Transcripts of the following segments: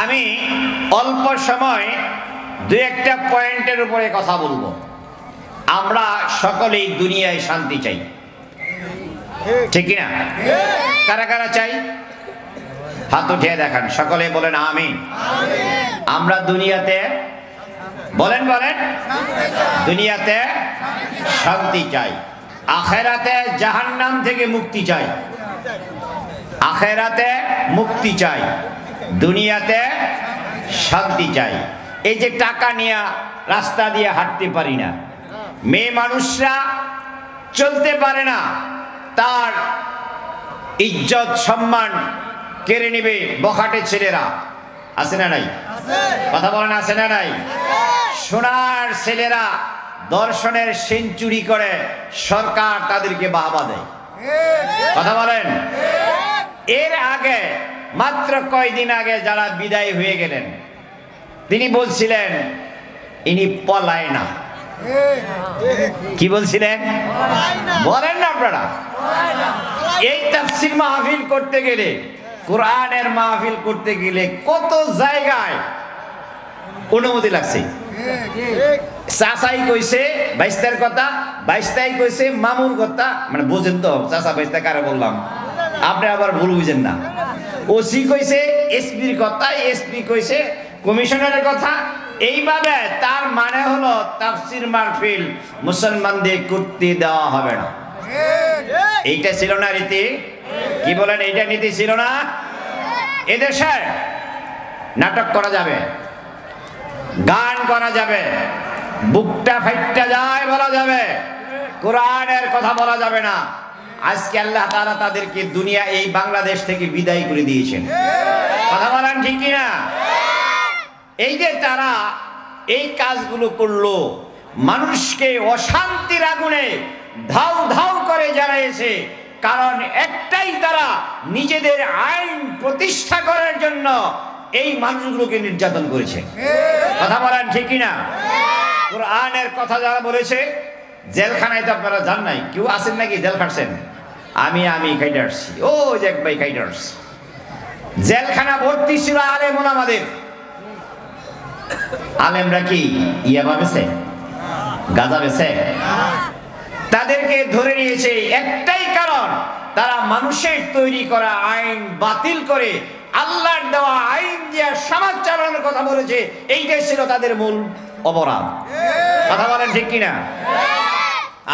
আমি অল্প সময় দুই একটা পয়েন্টের উপরে কথা বলবো। আমরা সকলেই দুনিয়ায় শান্তি চাই, ঠিক কিনা? কারা কারা চাই হাত উঠিয়ে দেখান, সকলে বলেন আমিন। আমরা দুনিয়াতে বলেন বলেন দুনিয়াতে শান্তি চাই, আখেরাতে জাহান্নাম থেকে মুক্তি চাই। আখেরাতে মুক্তি চাই, দুনিয়াতে শান্তি চাই। এই যে টাকা নিয়ে রাস্তা দিয়ে হাঁটতে পারি না, মেয়ে মানুষরা চলতে পারে না, তার ইজ্জত সম্মান কেড়ে নেবে বখাটে ছেলেরা, আছে না নাই? কথা বলেন আছে না নাই? সোনার ছেলেরা দর্শনের সেঞ্চুরি করে সরকার তাদেরকে বাহবা দেয়, কথা বলেন। এর আগে মাত্র কয়দিন আগে যারা বিদায় হয়ে গেলেন তিনি বলছিলেন ইনি পলায় না। কি বলছিলেন বলেন না আপনারা? এই তাফসীর মাহফিল করতে গেলে, কোরআনের মাহফিল করতে গেলে কত জায়গায় অনুমতি লাগছে। চাচাই কইছে বাইস্তার কথা, বাইস্তাই কইছে মামুর কথা, মানে বুঝেন তো চাচা বাইস্তা কারে বললাম, আপনি আবার ভুল বুঝেন না। ওসি কইছে এসপির কথা, এসপি কইছে কমিশনারের কথা। এইভাবে তার মানে হলো তাফসীর মাহফিল মুসলমানদের করতে দেওয়া হবে না। এইটা ছিল না রীতি? কি বলেন, এইটা নীতি ছিল না? এদেশে নাটক করা যাবে, গান করা যাবে, বুকটা ফাইটটা যায় বলা যাবে, কোরআনের কথা বলা যাবে না। আজকে আল্লাহ তাআলা তাদেরকে দুনিয়া এই বাংলাদেশ থেকে বিদায় করে দিয়েছেন, কথা বলেন ঠিক কিনা? এই যে তারা এই কাজগুলো করলো, মানুষকে অশান্তির আগুনে ধাউ ধাউ করে জ্বালিয়েছে, কারণ একটাই, তারা নিজেদের আইন প্রতিষ্ঠা করার জন্য এই মানুষগুলোকে নির্যাতন করেছে, কথা বলেন ঠিক কিনা? কোরআনের কথা যারা বলেছে, জেলখানায় তো আপনারা যান নাই, কেউ আছেন নাকি জেল খাটছেন? আমি খাইতে আসছি, ও যে এক ভাই খাইতে আসছি। জেলখানা ভর্তি ছিল আলেম ওলামাদের। আলেমরা কি ইয়াবা বেছে, গাঁজা বেছে? তাদেরকে ধরে নিয়েছে একটাই কারণ, তারা মানুষের তৈরি করা আইন বাতিল করে আল্লাহর দেওয়া আইন দিয়ে সমাজ চালানোর কথা বলেছে। এইটাই ছিল তাদের মূল অপরাধ, কথা বলেন ঠিক কিনা?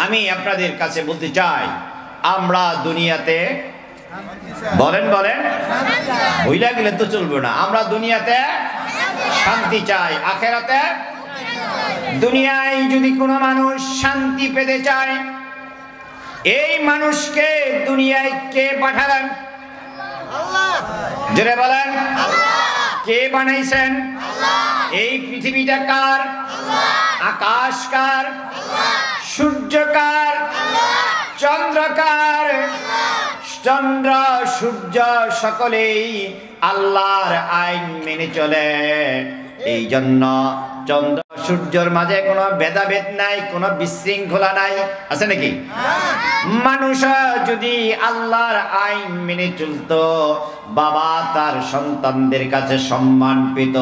আমি আপনাদের কাছে বলতে চাই, আমরা দুনিয়াতে বলেন বলেন ভুইলা গেলে তো চলবে না, আমরা দুনিয়াতে শান্তি চাই, আখেরাতে। দুনিয়ায় যদি কোনো মানুষ শান্তি পেতে চায়, এই মানুষকে দুনিয়ায় কে পাঠালেন? আল্লাহ। জোরে বলেন কে বানাইছেন? এই পৃথিবীটা কার? আকাশ কার? সূর্য কার? চন্দ্র কার? চন্দ্র সূর্য সকলেই আল্লাহর আইন মেনে চলে। এই জন্য চন্দ্র সূর্যের মাঝে কোনো ভেদাভেদ নাই, কোনো বিশৃঙ্খলা নাই, আছে নাকি? মানুষ যদি আল্লাহর আইন মেনে চলতো, বাবা তার সন্তানদের কাছে সম্মান পেত,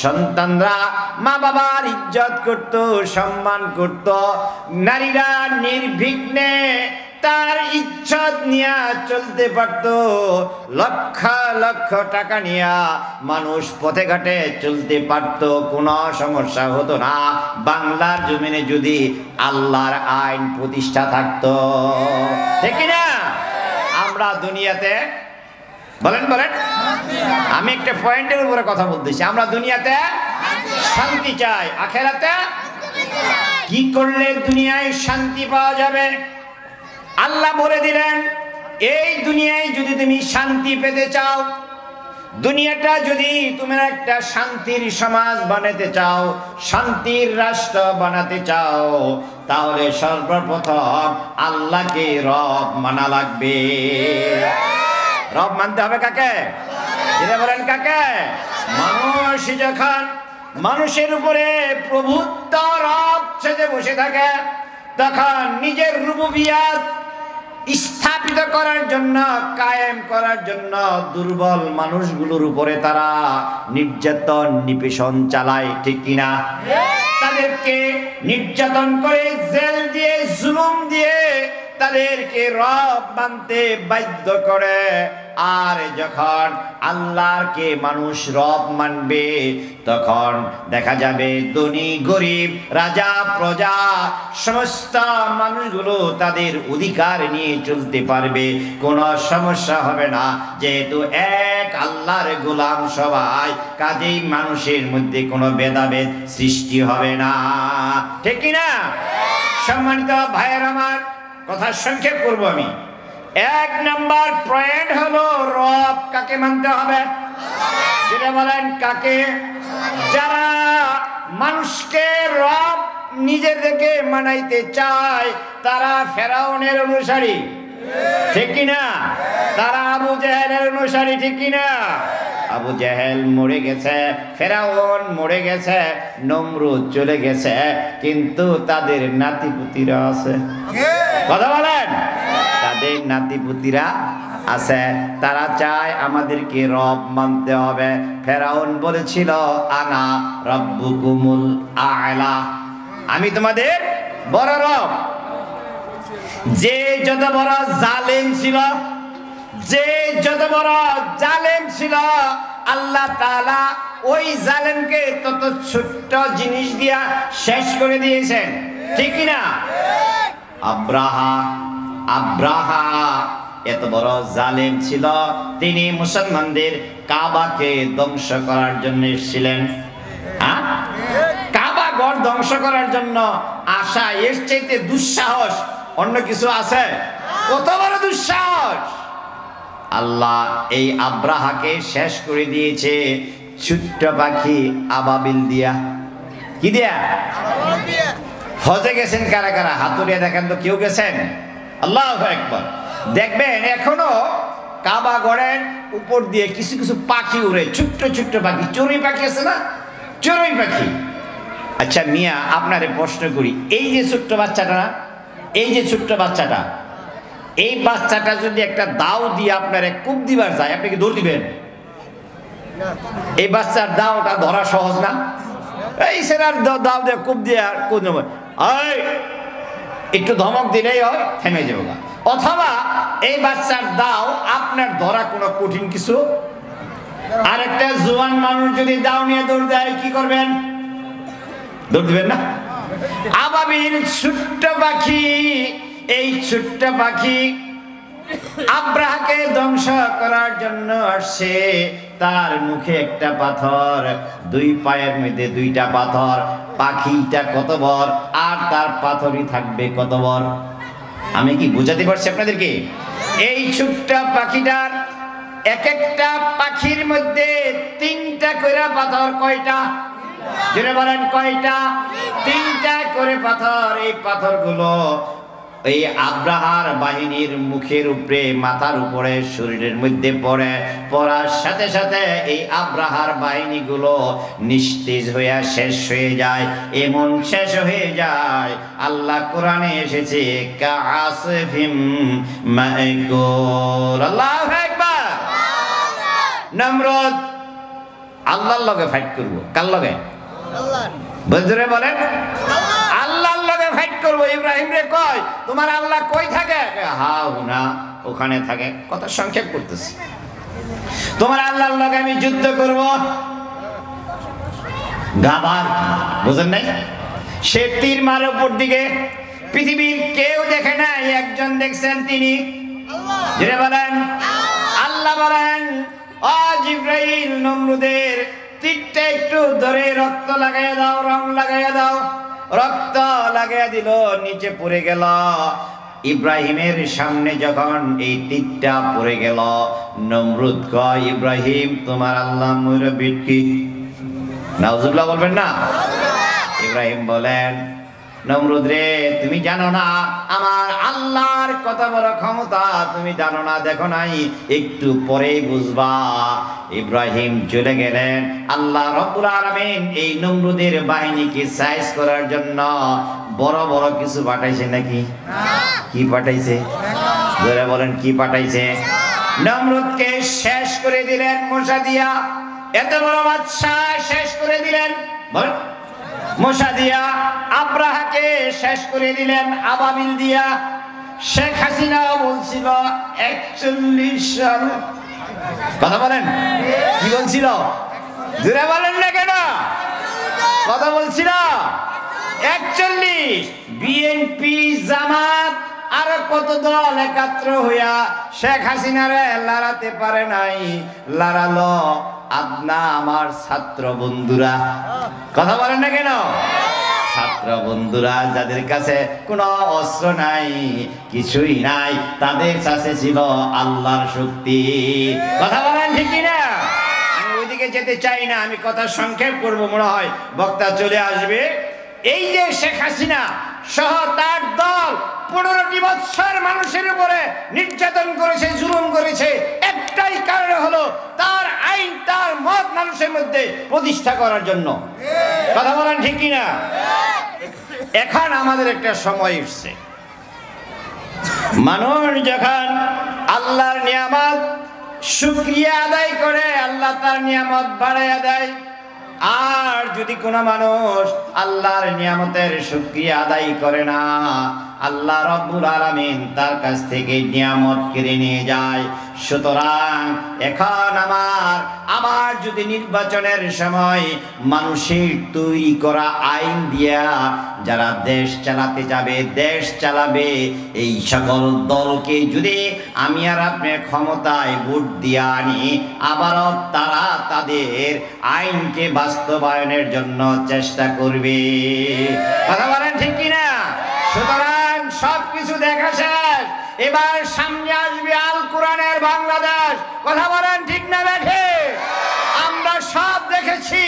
সন্তানরা মা বাবার ইজ্জত করত, সম্মান করত, নারীরা নির্বিঘ্নে তার ইজ্জত নিয়ে চলতে পারত, লক্ষ লক্ষ টাকা নিয়ে মানুষ পথে ঘাটে চলতে পারত, কোনো সমস্যা হতো না। বাংলার জমিনে যদি আল্লাহর আইন প্রতিষ্ঠা থাকতো, ঠিক না? আমরা দুনিয়াতে বলেন বলেন আমি একটা পয়েন্টের উপরে কথা বলতেছি, আমরা দুনিয়াতে শান্তি চাই, আখেরাতে কি করলে দুনিয়ায় শান্তি পাওয়া যাবে? আল্লাহ বলে দিলেন, এই দুনিয়ায় যদি তুমি শান্তি পেতে চাও, দুনিয়াটা যদি তুমি একটা শান্তির সমাজ বানাতে চাও, শান্তির রাষ্ট্র বানাতে চাও, তাহলে সর্বপ্রথম আল্লাহকে রব মানা লাগবে। রব মানতে হবে কাকে? যেটা বলেন কাকে? মানুষ যখন মানুষের উপরে প্রভুত্ব রব সেজে বসে থাকে, তখন নিজের রুবুবিয়াত স্থাপিত করার জন্য, কায়েম করার জন্য দুর্বল মানুষগুলোর উপরে তারা নির্যাতন নিপীড়ন চালায়, ঠিক কিনা? তাদেরকে নির্যাতন করে, জেল দিয়ে, জুলুম দিয়ে তাদেরকে রব মানতে বাধ্য করে। আর যখন আল্লাহকে মানুষ রব মানবে, তখন দেখা যাবে ধনী গরিব, রাজা প্রজা সমস্ত মানুষগুলো তাদের অধিকার নিয়ে চলতে পারবে, কোনো সমস্যা হবে না। যেহেতু এক আল্লাহর গোলাম সবাই, কাজেই মানুষের মধ্যে কোনো ভেদাভেদ সৃষ্টি হবে না, ঠিক কিনা? সম্মানিত ভাইয়ের আমার, কথা সংক্ষেপ করবো আমি। এক নাম্বার পয়েন্ট হলো রব কাকে মানতে হবে? যেটা বলেন কাকে? যারা মানুষকে রব নিজেদেরকে মানাইতে চায় তারা ফেরাউনের অনুসারী, ঠিক কিনা? তারা আবু জেহেলের অনুসারী, ঠিক কিনা? আবু জেহেল মরে গেছে, ফেরাউন মরে গেছে, নমরুদ চলে গেছে, কিন্তু তাদের নাতিপুতিরা আছে। কথা বলেন, তাদের নাতিপুতিরা আছে। তারা চায় আমাদেরকে রব মানতে হবে। ফেরাউন বলেছিল আনা রব্বুকুমুল আ'লা, আমি তোমাদের বড় রব। যে যত বড় জালেম ছিল, যে যত বড় জালেম ছিল, আল্লাহ তাআলা ওই জালেমকে তত ছোট্ট জিনিস দিয়া শেষ করে দিয়েছেন, ঠিক কিনা? আব্রাহা এত বড় জালেম ছিল, তিনি মুসলমানদের কাবাকে ধ্বংস করার জন্য এসেছিলেন। কাবা ঘর ধ্বংস করার জন্য আশা, এর চাইতে দুঃসাহস অন্য কিছু আছে? কত বড় দুঃসাহস! আল্লাহ এই আব্রাহাকে শেষ করে দিয়েছে ছোট্ট পাখি আবাবিল দিয়া। কি দিয়া? হজে গেছেন কারা কারা? হাতুড়িয়া দেখেন তো, কেউ গেছেন? আল্লাহু আকবার। দেখবেন এখনো কাবা ঘরের উপর দিয়ে কিছু কিছু পাখি উড়ে, ছোট্ট ছোট্ট পাখি, চড়ুই পাখি আছে না, চড়ুই পাখি। আচ্ছা মিয়া, আপনারে প্রশ্ন করি, এই যে ছোট্ট বাচ্চাটা, এই যে ছোট্ট বাচ্চাটা, এই বাচ্চাটা যদি একটা দাও দিয়ে আপনার কূপ দিবার যায়, আপনি কি দৌড় দিবেন? এই বাচ্চার দাওটা ধরা সহজ না। এই সেরার দাও দিয়ে কূপ দিয়ে আর কূপ নেব, একটু ধমক দিলেই হয়, থেমে যাবো। অথবা এই বাচ্চার দাও আপনার ধরা কোনো কঠিন কিছু। আর একটা জোয়ান মানুষ যদি দাও নিয়ে দৌড় দেয়, কি করবেন? দৌড় দিবেন না। আবাবিল ছোট্ট পাখি, এই ছোট্ট পাখি আব্রাহাকে ধ্বংস করার জন্য আসছে। তার মুখে একটা পাথর, দুই পায়ের মধ্যে দুইটা পাথর। পাখিটা কত বড় আর তার পাথরই থাকবে কত বড়? আমি কি বুঝাতে পারছি আপনাদেরকে? এই ছোট্ট পাখিটার এক একটা পাখির মধ্যে তিনটা করে পাথর। কয়টা? যেটা বলেন কয়টা? তিনটা করে পাথর। এই পাথরগুলো এই আব্রাহার বাহিনীর মুখের উপরে, মাথার উপরে, শরীরের মধ্যে পড়ে। পড়ার সাথে সাথে এই আব্রাহার বাহিনীগুলো নিস্তেজ হয়ে শেষ হয়ে যায়। এমন শেষ হয়ে যায়, আল্লাহ কোরআনে এসেছে কাআসফিম মা'কুল। আল্লাহু আকবার। নমরুদ আল্লাহর লগে ফাইট করব। কার লগে? আল্লাহ। বজরে বলেন আল্লাহর লগে ফাইট করব। ইব্রাহিম রে কয়, তোমার আল্লাহ কই থাকে? হাউনা, ওখানে থাকে। কথা সংক্ষেপ করতেছি। তোমার আল্লাহর লগে আমি যুদ্ধ করব। গাবার বুঝেন নাই? সে তীর মারে উপর দিকে, পৃথিবীর কেউ দেখে নাই, একজন দেখছেন, তিনি আল্লাহ। যেটা বলেন আল্লাহ। বলেন ও জিবরাইল, নমরুদের তীরটা একটু ধরে রক্ত লাগাইয়া দাও, রং লাগাইয়া দাও। রক্ত লাগাইয়া দিল, নিচে পড়ে গেল। ইব্রাহিমের সামনে যখন এই তীরটা পড়ে গেল, নমরুদ কয়, ইব্রাহিম তোমার আল্লাহ মুরব্বিদ কি? নাউজুবিল্লাহ বলবেন না? ইব্রাহিম বলেন, নমরুদ রে, তুমি জানো না আমার আল্লাহর কত বড় ক্ষমতা? তুমি জানো না, দেখো নাই, একটু পরেই বুঝবা। ইব্রাহিম চলে গেলেন। আল্লাহ রব্বুল আলামিন এই নমরুদের বাহিনীকে সাইজ করার জন্য বড় বড় কিছু পাঠাইছে নাকি? কি পাঠাইছে? জোরে বলেন কি পাঠাইছে? নমরুদকে শেষ করে দিলেন মশা দিয়া। এত বড় বাদশা শেষ করে দিলেন মশা দিয়া। আব্রাহাকে শেষ করে দিলেন আবাবিল দিয়া। শেখ হাসিনাও বলছিল 41 সাল। কথা বলেন কি বলছিল? জোরে বলেন না কেন? কথা বলছিল 41। বিএনপি, জামাত আর কত দল একাত্র হইয়া শেখ হাসিনারে লড়াতে পারে নাই। লড়ালো আপনা আমার ছাত্র বন্ধুরা। কথা বলেন না কেন? ছাত্র বন্ধুরা যাদের কাছে কোনো অস্ত্র নাই, কিছুই নাই, তাদের কাছে ছিল আল্লাহর শক্তি। কথা বলেন ঠিক কিনা? আমি ওইদিকে যেতে চাই না, আমি কথা সংক্ষেপ করবো, মনে হয় বক্তা চলে আসবে। এই যে শেখ হাসিনা সহ তার দল 15টি বছর মানুষের উপরে নির্যাতন করেছে, জুলুম করেছে, একটাই কারণ হলো তার আইন, তার মত মানুষের মধ্যে প্রতিষ্ঠা করার জন্য। কথা বলেন ঠিক কিনা? এখন আমাদের একটা সময় এসছে, মানুষ যখন আল্লাহর নিয়ামত শুকরিয়া আদায় করে, আল্লাহ তার নিয়ামত বাড়াইয়া দেয়। আর যদি কোনো মানুষ আল্লাহর নিয়ামতের শুকরিয়া আদায় করে না, আল্লাহ রাব্বুল আলামিন তার কাছ থেকে নিয়ামত কেড়ে নিয়ে যায়। সুতরাং এখন আমার যদি নির্বাচনের সময় মানুষের তৈরি করা আইন দিয়া যারা দেশ চালাতে যাবে, দেশ চালাবে, এই সকল দলকে যদি আমি আর আপনি ক্ষমতায় ভোট দিয়ে আনি, আবারও তারা তাদের আইনকে বাস্তবায়নের জন্য চেষ্টা করবে। কথা বলেন ঠিক কিনা? সুতরাং সবকিছু দেখা শেষ, এবার সামনে আসবে আল কোরআনের বাংলাদেশ। কথা বলেন ঠিক না দেখে? আমরা সব দেখেছি,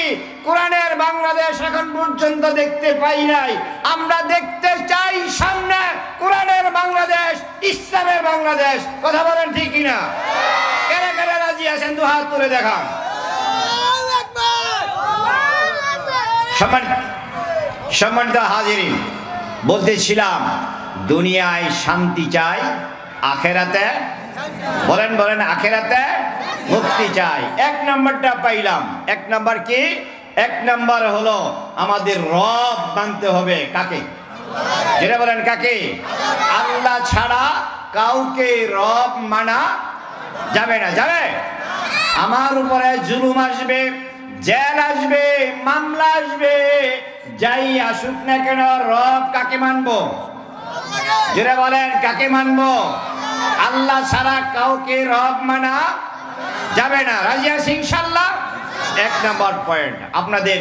কোরআনের বাংলাদেশ এখন পর্যন্ত দেখতে পাই নাই। আমরা দেখতে চাই সামনে কোরআনের বাংলাদেশ, ইসলামের বাংলাদেশ। কথা বলেন ঠিক কিনা? কারা কারা রাজি আছেন দু হাত তুলে দেখান। সম্মানিত হাজিরিন, বলতেছিলাম দুনিয়ায় শান্তি চাই, আখেরাতে বলেন বলেন আখেরাতে মুক্তি চাই। এক নম্বরটা পাইলাম। এক নম্বর কি? এক নম্বর হলো আমাদের রব মানতে হবে। কাকে? যেটা বলেন কাকে? আল্লাহ ছাড়া কাউকে রব মানা যাবে না। যাবে? আমার উপরে জুলুম আসবে, জেল আসবে, মামলা আসবে, যাই আসুক না কেন, রব কাকে মানবো? যেটা বলেন কাকে মানবো? আল্লাহ ছাড়া কাউকে রব মানা যাবে না। রাজি আছি ইনশাআল্লাহ? এক নম্বর পয়েন্ট। আপনাদের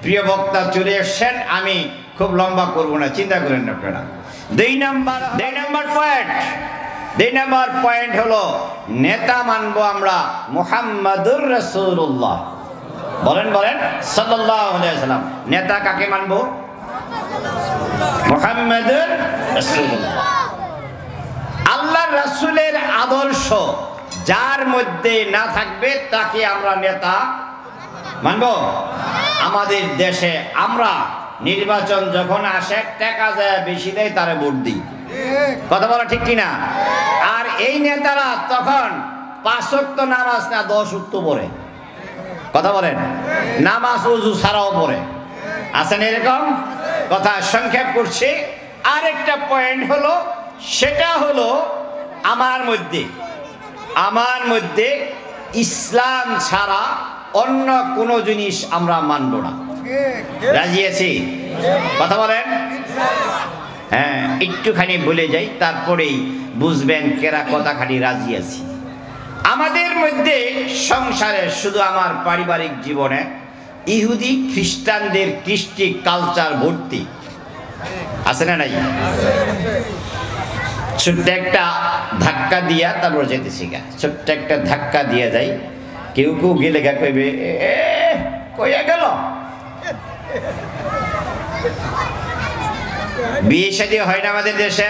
প্রিয় বক্তা চলে এসেছেন, আমি খুব লম্বা করব না, চিন্তা করেন না আপনারা। দুই নম্বর পয়েন্ট হলো নেতা মানবো আমরা মুহাম্মাদুর রাসূলুল্লাহ। বলেন বলেন সাল্লাল্লাহু আলাইহি ওয়াসাল্লাম। নেতা কাকে মানবো? মুহাম্মাদুর রাসূলুল্লাহ। আল্লাহর রাসূলের আদর্শ যার মধ্যে না থাকবে তাকে আমরা নেতা মানবো? আমাদের দেশে আমরা নির্বাচন যখন আসে টাকা যায় বেশি দেয়, তারে ভোট দিই। কথা বলা ঠিক কিনা? আর এই নেতারা তখন 5 ওয়াক্ত নামাজ না 10 ওয়াক্ত পড়ে। কথা বলেন, নামাজ ওযু ছাড়াও পড়ে। আছেন এরকম? কথা সংক্ষেপ করছে। আরেকটা পয়েন্ট হলো, সেটা হলো আমার মধ্যে ইসলাম ছাড়া অন্য কোনো জিনিস আমরা মানব না। রাজি আছি? কথা বলেন। হ্যাঁ, একটুখানি বলে যাই, তারপরেই বুঝবেন কেরা কথাখানি রাজি আছি। আমাদের মধ্যে সংসারে, শুধু আমার পারিবারিক জীবনে, ইহুদি খ্রিস্টানদের কৃষ্টি কালচার ভর্তি। আছে না নাই? ছোট্ট একটা ধাক্কা দিয়া তারপর যেতেছি গা, ছোট্ট একটা ধাক্কা দিয়া যাই। কেউ কেউ গেলে গা কইবে কইয়া গেল। বিয়ে শাদী হয় না আমাদের দেশে?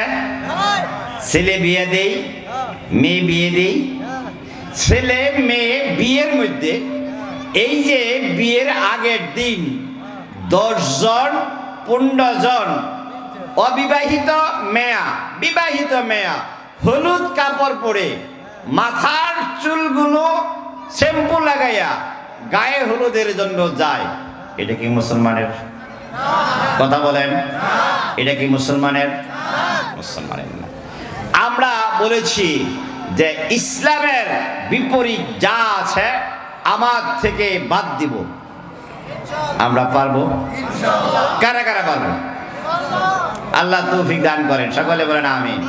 ছেলে বিয়ে দেই, মেয়ে বিয়ে দেই। ছেলে মেয়ে বিয়ের মধ্যে এই যে বিয়ের আগের দিন 10 জন 15 জন অবিবাহিত মেয়া, বিবাহিত মেয়া হলুদ কাপড় পরে মাথার চুলগুলো শ্যাম্পু লাগাইয়া গায়ে হলুদের জন্য যায়, এটা কি মুসলমানের? কথা বলেন, এটা কি মুসলমানের? মুসলমানের না। আমরা বলেছি যে ইসলামের বিপরীত যা আছে আমার থেকে বাদ দিব। আমরা পারবো? কারা কারা পারবো? আল্লাহ তৌফিক দান করেন, সকলে বলেন আমিন।